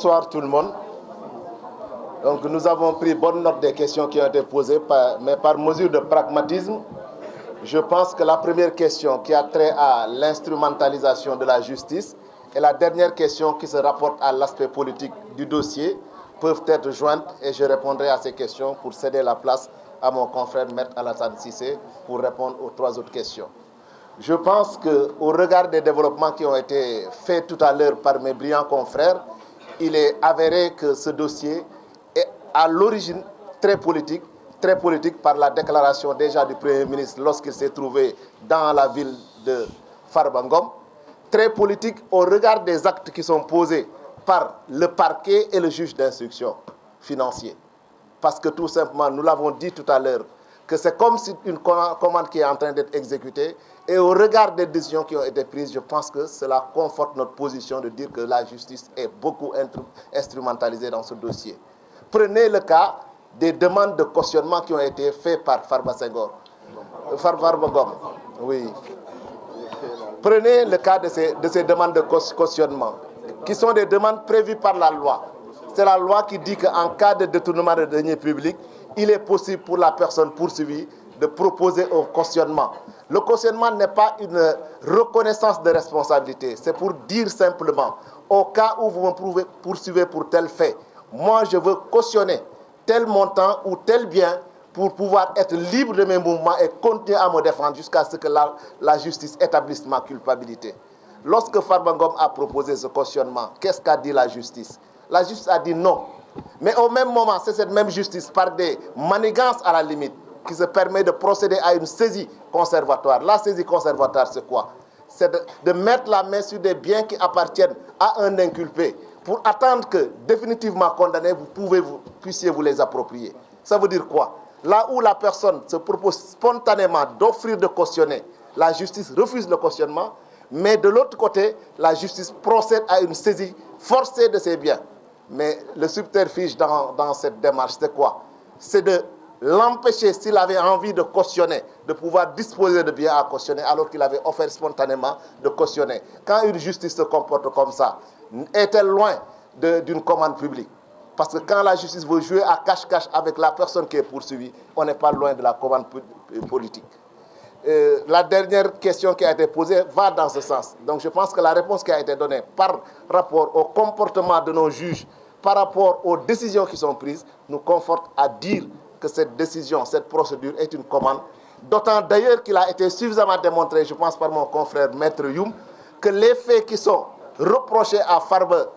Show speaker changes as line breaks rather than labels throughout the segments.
Bonsoir tout le monde. Donc nous avons pris bonne note des questions qui ont été posées, mais par mesure de pragmatisme, je pense que la première question qui a trait à l'instrumentalisation de la justice et la dernière question qui se rapporte à l'aspect politique du dossier peuvent être jointes et je répondrai à ces questions pour céder la place à mon confrère Maître Alassane Cissé pour répondre aux 3 autres questions. Je pense qu'au regard des développements qui ont été faits tout à l'heure par mes brillants confrères, il est avéré que ce dossier est à l'origine très politique par la déclaration déjà du Premier ministre lorsqu'il s'est trouvé dans la ville de Farba Ngom, très politique au regard des actes qui sont posés par le parquet et le juge d'instruction financier. Parce que tout simplement, nous l'avons dit tout à l'heure, que c'est comme si une commande qui est en train d'être exécutée. Et au regard des décisions qui ont été prises, je pense que cela conforte notre position de dire que la justice est beaucoup instrumentalisée dans ce dossier. Prenez le cas des demandes de cautionnement qui ont été faites par Farba Ngom. Oui. Prenez le cas de ces demandes de cautionnement, qui sont des demandes prévues par la loi. C'est la loi qui dit qu'en cas de détournement de deniers publics, il est possible pour la personne poursuivie de proposer un cautionnement. Le cautionnement n'est pas une reconnaissance de responsabilité. C'est pour dire simplement, au cas où vous me poursuivez pour tel fait, moi je veux cautionner tel montant ou tel bien pour pouvoir être libre de mes mouvements et continuer à me défendre jusqu'à ce que la justice établisse ma culpabilité. Lorsque Farba Ngom a proposé ce cautionnement, qu'est-ce qu'a dit la justice? La justice a dit non. Mais au même moment, c'est cette même justice, par des manigances à la limite, qui se permet de procéder à une saisie conservatoire. La saisie conservatoire, c'est quoi? C'est de mettre la main sur des biens qui appartiennent à un inculpé pour attendre que, définitivement condamné, vous puissiez vous les approprier. Ça veut dire quoi? Là où la personne se propose spontanément d'offrir de cautionner, la justice refuse le cautionnement, mais de l'autre côté, la justice procède à une saisie forcée de ses biens. Mais le subterfuge dans cette démarche, c'est quoi? C'est de l'empêcher, s'il avait envie de cautionner, de pouvoir disposer de biens à cautionner, alors qu'il avait offert spontanément de cautionner. Quand une justice se comporte comme ça, est-elle loin d'une commande publique? Parce que quand la justice veut jouer à cache-cache avec la personne qui est poursuivie, on n'est pas loin de la commande politique. La dernière question qui a été posée va dans ce sens. Donc je pense que la réponse qui a été donnée par rapport au comportement de nos juges, par rapport aux décisions qui sont prises, nous conforte à dire que cette décision, cette procédure est une commande. D'autant d'ailleurs qu'il a été suffisamment démontré, je pense par mon confrère Maître Youm, que les faits qui sont reprochés à Farba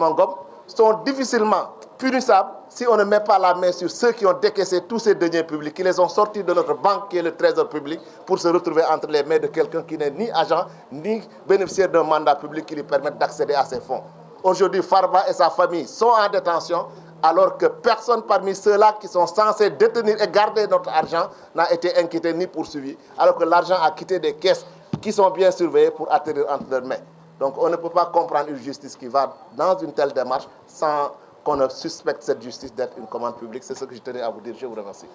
Ngom sont difficilement punissables si on ne met pas la main sur ceux qui ont décaissé tous ces deniers publics, qui les ont sortis de notre banque qui est le trésor public, pour se retrouver entre les mains de quelqu'un qui n'est ni agent, ni bénéficiaire d'un mandat public qui lui permette d'accéder à ces fonds. Aujourd'hui, Farba et sa famille sont en détention, alors que personne parmi ceux-là qui sont censés détenir et garder notre argent n'a été inquiété ni poursuivi, alors que l'argent a quitté des caisses qui sont bien surveillées pour atterrir entre leurs mains. Donc on ne peut pas comprendre une justice qui va dans une telle démarche sans qu'on ne suspecte cette justice d'être une commande publique. C'est ce que je tenais à vous dire. Je vous remercie.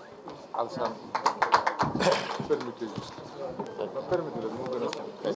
Alassane, permettez-le.